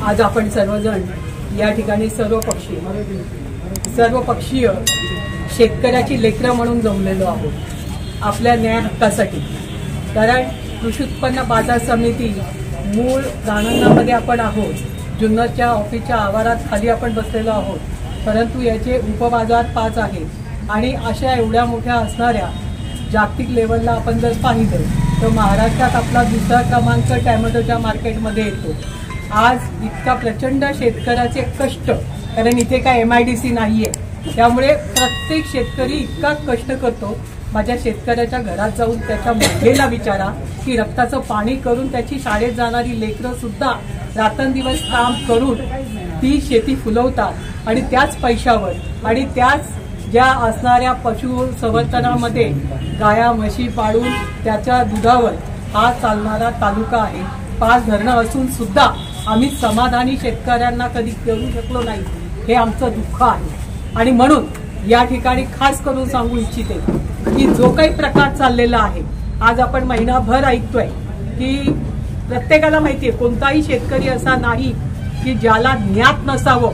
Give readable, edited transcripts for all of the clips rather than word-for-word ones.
आज आपण सर्वजण या ठिकाणी सर्वपक्षीय शेतकऱ्याची लेकरं म्हणून जमलेलो आहोत आपल्या न्याय हक्कासाठी। कारण कृषी उत्पन्न बाजार समिती मूळ राणंगामध्ये आपण आहोत, जुन्नरच्या ऑफिसच्या आवारात खाली आपण बसलेलो आहोत, परंतु याचे उपबाजार 5 आहेत आणि अशा एवढ्या मोठ्या असणाऱ्या जागतिक लेवलला आपण जर पाहिलं तर महाराष्ट्रात आपला दुसरा क्रमांक टोमॅटोच्या मार्केटमध्ये येतो। आज इतका प्रचंड शेतकऱ्याचे कष्ट, कारण इथे काय MIDC नाहीये, त्यामुळे प्रत्येक शेतकरी इतका कष्ट करतो। माझ्या शेतकऱ्याच्या घरात जाऊन त्याच्या मुलीला विचारा की रक्ताचं पाणी करून त्याची शाळेत जाणारी लेकरं सुद्धा रात्रंदिवस काम करून ती शेती फुलवतात आणि त्याच पैशावर आणि त्याच ज्या असणाऱ्या पशु संवर्धनामध्ये गाया म्हशी पाळून त्याच्या दुधावर हा चालणारा तालुका आहे। 5 धरणं असून सुद्धा आम्ही समाधानी शेतकऱ्यांना कधी करू शकलो नाही, हे आमचं दुःख आहे। आणि म्हणून या ठिकाणी खास करून सांगू इच्छिते की जो काही प्रकार चाललेला आहे, आज आपण महिनाभर ऐकतोय की प्रत्येकाला माहितीये कोणताही शेतकरी असा नाही की ज्याला ज्ञात नसावं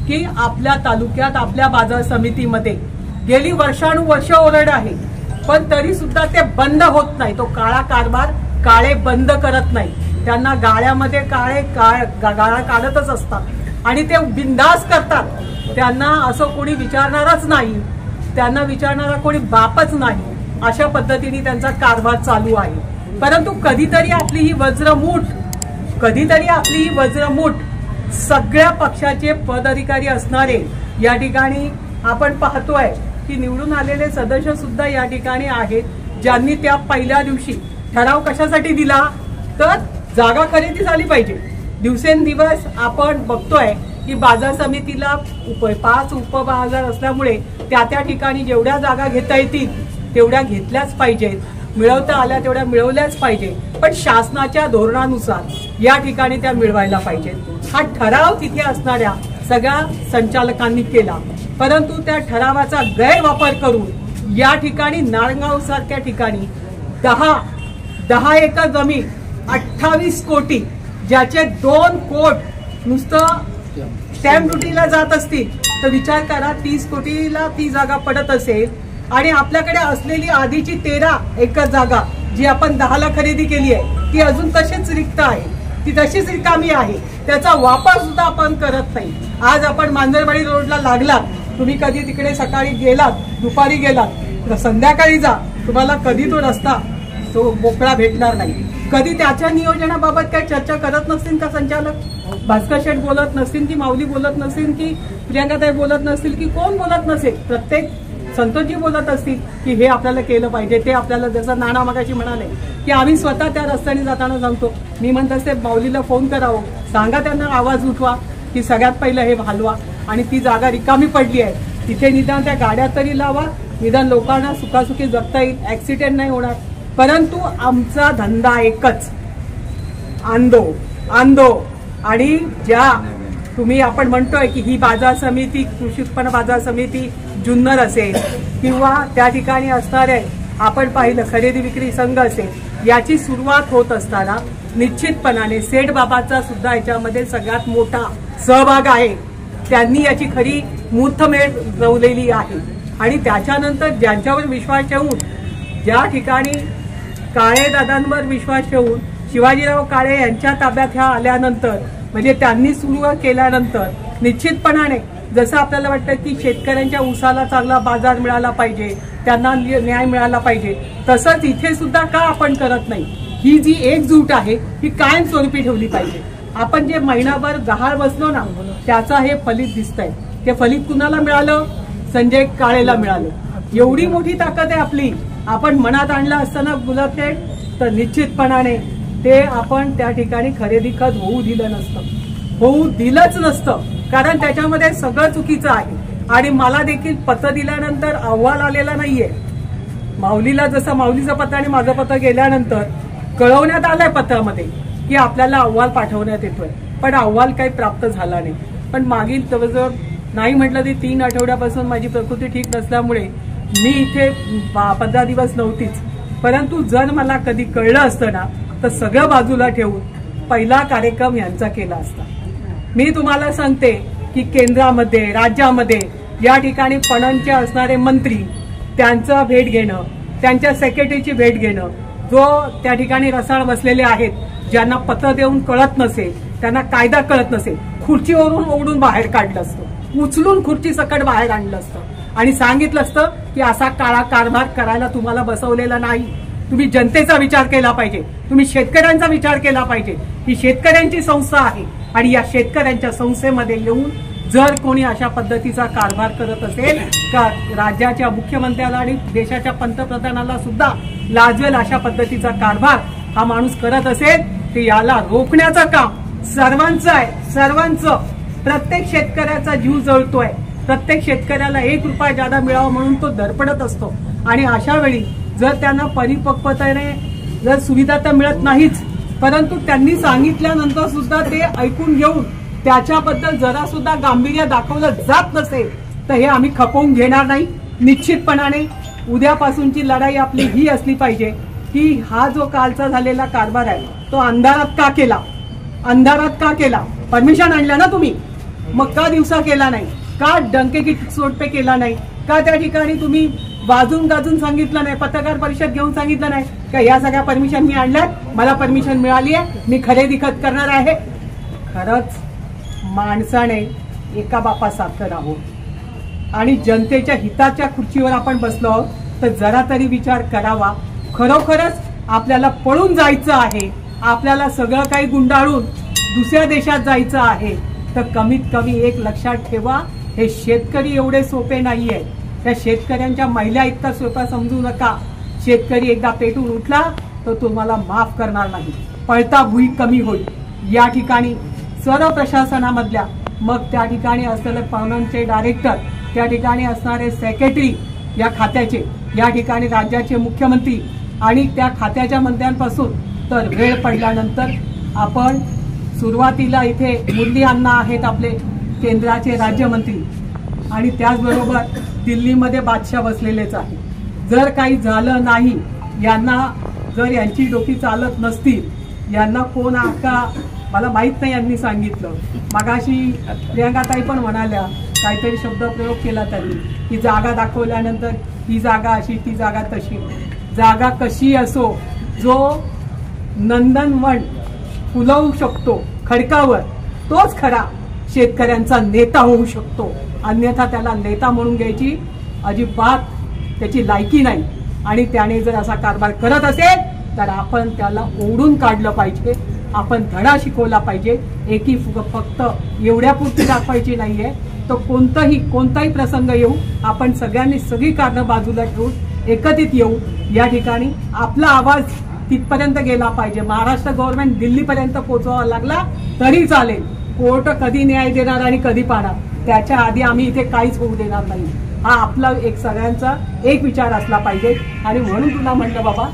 की आपल्या तालुक्यात आपल्या बाजार समितीमध्ये गेली वर्षानुवर्ष ओरड आहे, पण तरी सुद्धा ते बंद होत नाही। तो काळा कारभार काळे बंद करत नाही, त्यांना गाळ्यामध्ये गाळा काढतच असतात आणि ते बिंदास करतात। त्यांना असं कोणी विचारणारच नाही, त्यांना विचारणारा कोणी बापच नाही, अशा पद्धतीने त्यांचा कारभार चालू आहे। परंतु कधीतरी आपली ही वज्रमूठ सगळ्या पक्षाचे पदाधिकारी असणारे या ठिकाणी आपण पाहतोय की निवडून आलेले सदस्य सुद्धा या ठिकाणी आहेत, ज्यांनी त्या पहिल्या दिवशी ठराव कशासाठी दिला तर जागा खरेदी झाली पाहिजे। दिवसेंदिवस आपण बघतोय की बाजार समितीला 5 उपबाजार असल्यामुळे त्या ठिकाणी जेवढ्या जागा घेता येतील तेवढ्या घेतल्याच पाहिजेत, मिळवता आल्या तेवढ्या मिळवल्याच पाहिजे, पण शासनाच्या धोरणानुसार या ठिकाणी त्या मिळवायला पाहिजेत। हा ठराव तिथे असणाऱ्या सगळ्या संचालकांनी केला, परंतु त्या ठरावाचा गैरवापर करून या ठिकाणी नारंगाव सारख्या ठिकाणी 10 एकर जमीन 28 कोटी, ज्याचे 2 कोट नुसतं स्टॅम्प ड्युटीला जात असतील तर विचार करा 30 कोटीला ती जागा पडत असेल आणि आपल्याकडे असलेली आधीची 13 एकर जागा जी आपण 10ला खरेदी केली आहे ती अजून तशीच रिक्त आहे, ती तशीच रिकामी आहे, त्याचा वापर सुद्धा आपण करत नाही। आज आपण मांजरवाडी रोडला लागलात, तुम्ही कधी तिकडे सकाळी गेलात, दुपारी गेलात, संध्याकाळी जा, तुम्हाला कधी तो रस्ता तो मोकळा भेटणार नाही। कधी त्याच्या नियोजनाबाबत काही चर्चा करत नसतील का संचालक? भास्कर शेठ बोलत नसतील की माऊली बोलत नसतील की प्रियंकाताई बोलत नसतील की कोण बोलत नसेल, प्रत्येक संतोषजी बोलत असतील की हे आपल्याला केलं पाहिजे, ते आपल्याला जसं नाना मगाशी म्हणाले की आम्ही स्वतः त्या रस्त्याने जाताना सांगतो, मी म्हणत असते माऊलीला फोन करावं, सांगा त्यांना आवाज उठवा की सगळ्यात पहिलं हे हलवा आणि ती जागा रिकामी पडली आहे तिथे निदान त्या गाड्या तरी लावा, निदान लोकांना सुखासुखी जगता येईल, ऍक्सिडेंट नाही होणार। परंतु आमचा धंदा एकच, आंदो आणि ज्या तुम्ही आपण म्हणतोय की ही बाजार समिती कृषी उत्पन्न बाजार समिती जुन्नर असेल किंवा त्या ठिकाणी असणारे आपण पाहिलं खरेदी विक्री संघ असेल, याची सुरुवात होत असताना निश्चितपणाने सेठ बाबाचा सुद्धा याच्यामध्ये सगळ्यात मोठा सहभाग आहे। त्यांनी याची खरी मुहूर्तमेढ रवलेली आहे आणि त्याच्यानंतर ज्यांच्यावर विश्वास ठेवून, ज्या ठिकाणी काळे दादांवर विश्वास ठेवून शिवाजीराव काळे यांच्या ताब्यात ह्या आल्यानंतर, म्हणजे त्यांनी सुरू केल्यानंतर निश्चितपणाने जसं आपल्याला वाटतं की शेतकऱ्यांच्या ऊसाला चांगला बाजार मिळाला पाहिजे, त्यांना न्याय मिळाला पाहिजे, तसंच इथे सुद्धा का आपण करत नाही? ही जी एकजूट आहे ही कायमस्वरूपी ठेवली पाहिजे। आपण जे महिनाभर गहाळ बसलो ना, त्याचा हे फलित दिसतंय। ते फलित कुणाला मिळालं? संजय काळेला मिळालं। एवढी मोठी ताकद आहे आपली, आपण मनात आणलं असताना गुलाबशेठ तर निश्चितपणाने ते आपण त्या ठिकाणी खरेदी खत होऊ दिलंच नसतं, कारण त्याच्यामध्ये सगळं चुकीचं आहे। आणि मला देखील पत्र दिल्यानंतर अहवाल आलेला नाहीये, माऊलीला जसं माऊलीचं पत्र आणि माझं पत्र गेल्यानंतर कळवण्यात आलंय पत्रामध्ये की आपल्याला अहवाल पाठवण्यात येतोय, पण अहवाल काही प्राप्त झाला नाही। पण मागील जवळजवळ नाही म्हटलं तरी 3 आठवड्यापासून माझी प्रकृती ठीक नसल्यामुळे मी इथे 15 दिवस नव्हतीच, परंतु जर मला कधी कळलं असतं ना तर सगळं बाजूला ठेवून पहिला कार्यक्रम यांचा केला असता। मी तुम्हाला सांगते की केंद्रामध्ये राज्यामध्ये या ठिकाणी पणनचे असणारे मंत्री त्यांचं भेट घेणं, त्यांच्या सेक्रेटरीची भेट घेणं, जो त्या ठिकाणी रसाळ बसलेले आहेत, ज्यांना पत्र देऊन कळत नसेल, त्यांना कायदा कळत नसेल, खुर्चीवरून ओढून बाहेर काढलं असतं, उचलून खुर्ची सकट बाहेर आणलं असतं आणि सांगितलं असतं की असा काळा कारभार करायला तुम्हाला बसवलेला नाही. तुम्ही जनतेचा विचार केला पाहिजे, तुम्ही शेतकऱ्यांचा विचार केला पाहिजे. ही शेतकऱ्यांची संस्था आहे आणि या शेतकऱ्यांच्या संस्थेमध्ये येऊन जर कोणी अशा पद्धतीचा कारभार करत असेल का राज्याच्या मुख्यमंत्र्याला आणि देशाच्या पंतप्रधानाला सुद्धा लाजवेल अशा पद्धतीचा कारभार हा माणूस करत असेल, तर याला रोखण्याचं काम सर्वांचं आहे. सर्वांचं. प्रत्येक शेतकऱ्याचा जीव जळतोय, प्रत्येक शेतकऱ्याला 1 रुपया जादा मिळावा म्हणून तो धडपडत असतो आणि अशा वेळी जर त्यांना परिपक्वतेने जर सुविधा तर मिळत नाहीच, परंतु त्यांनी सांगितल्यानंतर सुद्धा ते ऐकून घेऊन त्याच्याबद्दल जरा सुद्धा गांभीर्य दाखवलं जात नसेल तर हे आम्ही खपवून घेणार नाही. निश्चितपणाने उद्यापासूनची लढाई आपली ही असली पाहिजे की हा जो कालचा झालेला कारभार आहे तो अंधारात का केला, अंधारात का केला? परमिशन आणलं ना तुम्ही, मग का दिवसा केला नाही, का डंके की सोडपे केला नाही, का त्या ठिकाणी तुम्ही वाजून गाजून सांगितलं नाही, पत्रकार परिषद घेऊन सांगितलं नाही का या सगळ्या परमिशन मी आणल्यात, मला परमिशन मिळाली आहे, मी खरेदी खत करणार आहे. खरंच माणसाने एका बापासारखं राहावं आणि जनतेच्या हिताच्या खुर्चीवर आपण बसलो आहोत तर जरा तरी विचार करावा. खरोखरच आपल्याला पळून जायचं आहे, आपल्याला सगळं काही गुंडाळून दुसऱ्या देशात जायचं आहे, तर कमीत कमी एक लक्षात ठेवा, हे शेतकरी एवढे सोपे नाहीये. त्या शेतकऱ्यांच्या महिला इतका सोपा समजू नका. शेतकरी एकदा पेटून उठला तर तुम्हाला माफ करणार नाही. पळता भुई कमी होईल. या ठिकाणी सर्व प्रशासनामधल्या, मग त्या ठिकाणी असलेले पणनचे डायरेक्टर, त्या ठिकाणी असणारे सेक्रेटरी या खात्याचे, या ठिकाणी राज्याचे मुख्यमंत्री आणि त्या खात्याच्या मंत्र्यांपासून तर वेळ पडल्यानंतर आपण सुरुवातीला इथे मुरली अण्णा आहेत आपले केंद्राचे राज्यमंत्री आणि त्याचबरोबर दिल्लीमध्ये बादशाह बसलेलेच आहे. जर काही झालं नाही, यांना जर यांची डोकी चालत नसतील, यांना कोण आका मला माहित नाही, यांनी सांगितलं. मगाशी प्रियंकाताई पण म्हणाल्या, काहीतरी शब्दप्रयोग केला त्यांनी की जागा दाखवल्यानंतर ही जागा अशी, ती जागा तशी. जागा कशी असो, जो नंदनवन फुलवू शकतो खडकावर तोच खरा शेतकऱ्यांचा नेता होऊ शकतो. अन्यथा त्याला नेता म्हणून घ्यायची अजिबात त्याची लायकी नाही आणि त्याने जर असा कारभार करत असेल तर आपण त्याला ओढून काढलं पाहिजे. आपण धडा शिकवला पाहिजे. एकी फक्त एवढ्यापुरती दाखवायची नाहीये, तर कोणताही प्रसंग येऊ, आपण सगळ्यांनी सगळी कारणं बाजूला ठेवून एकत्रित येऊ. या ठिकाणी आपला आवाज तिथपर्यंत गेला पाहिजे. महाराष्ट्र गव्हर्नमेंट दिल्लीपर्यंत पोहोचवावा लागला तरी चालेल. कोर्ट कधी न्याय देणार आणि कधी पाहणार त्याच्या आधी आम्ही इथे काहीच होऊ देणार नाही. हा आपला एक सगळ्यांचा एक विचार असला पाहिजे. आणि म्हणून तुला म्हटलं बाबा,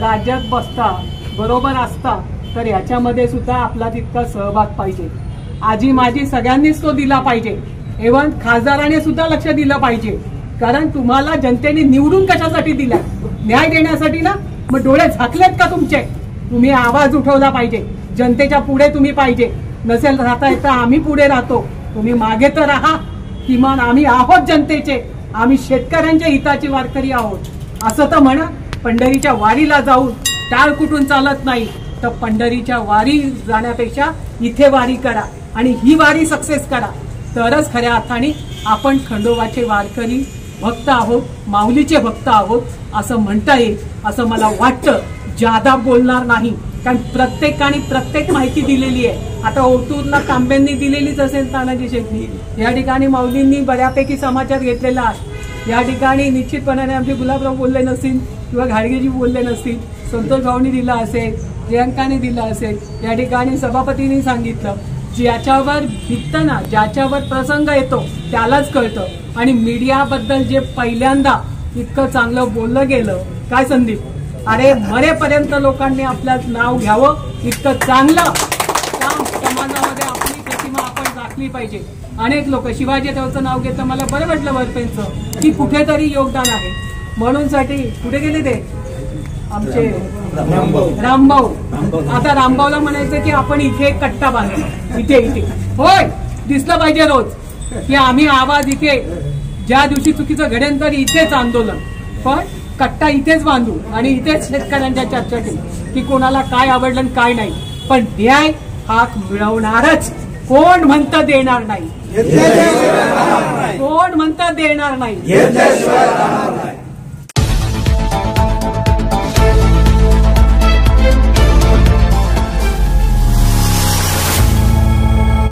राज्यात बसता बरोबर असता तर याच्यामध्ये सुद्धा आपला तितका सहभाग पाहिजे. आजी माझी सगळ्यांनीच तो दिला पाहिजे. इव्हन खासदाराने सुद्धा लक्ष दिलं पाहिजे. कारण तुम्हाला जनतेने निवडून कशासाठी दिलाय? न्याय देण्यासाठी ना. मग डोळे झाकलेत का तुमचे? तुम्ही आवाज उठवला पाहिजे. जनतेच्या पुढे तुम्ही पाहिजे. नसेल राहता येता आम्ही पुढे राहतो, तुम्ही मागे तर राहा. किमान आम्ही आहोत जनतेचे, आम्ही शेतकऱ्यांच्या हिताची वारकरी आहोत. असं तर म्हणा, पंढरीच्या वारीला जाऊन टाळ कुठून चालत नाही, तर पंढरीच्या वारी जाण्यापेक्षा इथे वारी करा आणि ही वारी सक्सेस करा. तरच खऱ्या अर्थाने आपण खंडोबाचे वारकरी भक्त आहोत, माऊलीचे भक्त आहोत असं म्हणता येईल, असं मला वाटतं. जादा बोलणार नाही, कारण प्रत्येकाने प्रत्येक माहिती दिलेली आहे. आता ओतूरला तांब्यांनी दिलेलीच असेल तानाजी शेटनी, या ठिकाणी माऊलींनी बऱ्यापैकी समाचार घेतलेला आहे. या ठिकाणी निश्चितपणाने आमचे गुलाबराव बोलले नसतील किंवा घाडगेजी बोलले नसतील, संतोष भाऊनी दिला असेल, प्रियंकाने दिला असेल. या ठिकाणी सभापतींनी सांगितलं. ज्याच्यावर भित्तं ना, ज्याच्यावर प्रसंग येतो त्यालाच कळतं. आणि मीडियाबद्दल जे पहिल्यांदा इतकं चांगलं बोललं गेलं, काय संदीप, अरे मरेपर्यंत लोकांनी आपलं नाव घ्यावं. इतकं चांगलं काम समाजामध्ये आपली प्रतिमा आपण राखली पाहिजे. अनेक लोक शिवाजी रावचं नाव घेतं, मला बरं वाटलं वरपेंचं की कुठेतरी योगदान आहे म्हणून. साठी कुठे गेले ते आमचे रामभाऊ. आता रामभाऊला म्हणायचं की आपण इथे कट्टा बांधू, इथे होय, दिसलं पाहिजे रोज की आम्ही आवाज इथे ज्या दिवशी चुकीचं घडेल तर इथेच आंदोलन, पण कट्टा इथेच बांधू आणि इथेच शेतकऱ्यांच्या चर्चा केली की कोणाला काय आवडलं आणि काय नाही, पण न्याय हाक मिळवणारच. कोण म्हणतं देणार नाही, कोण म्हणतं देणार नाही.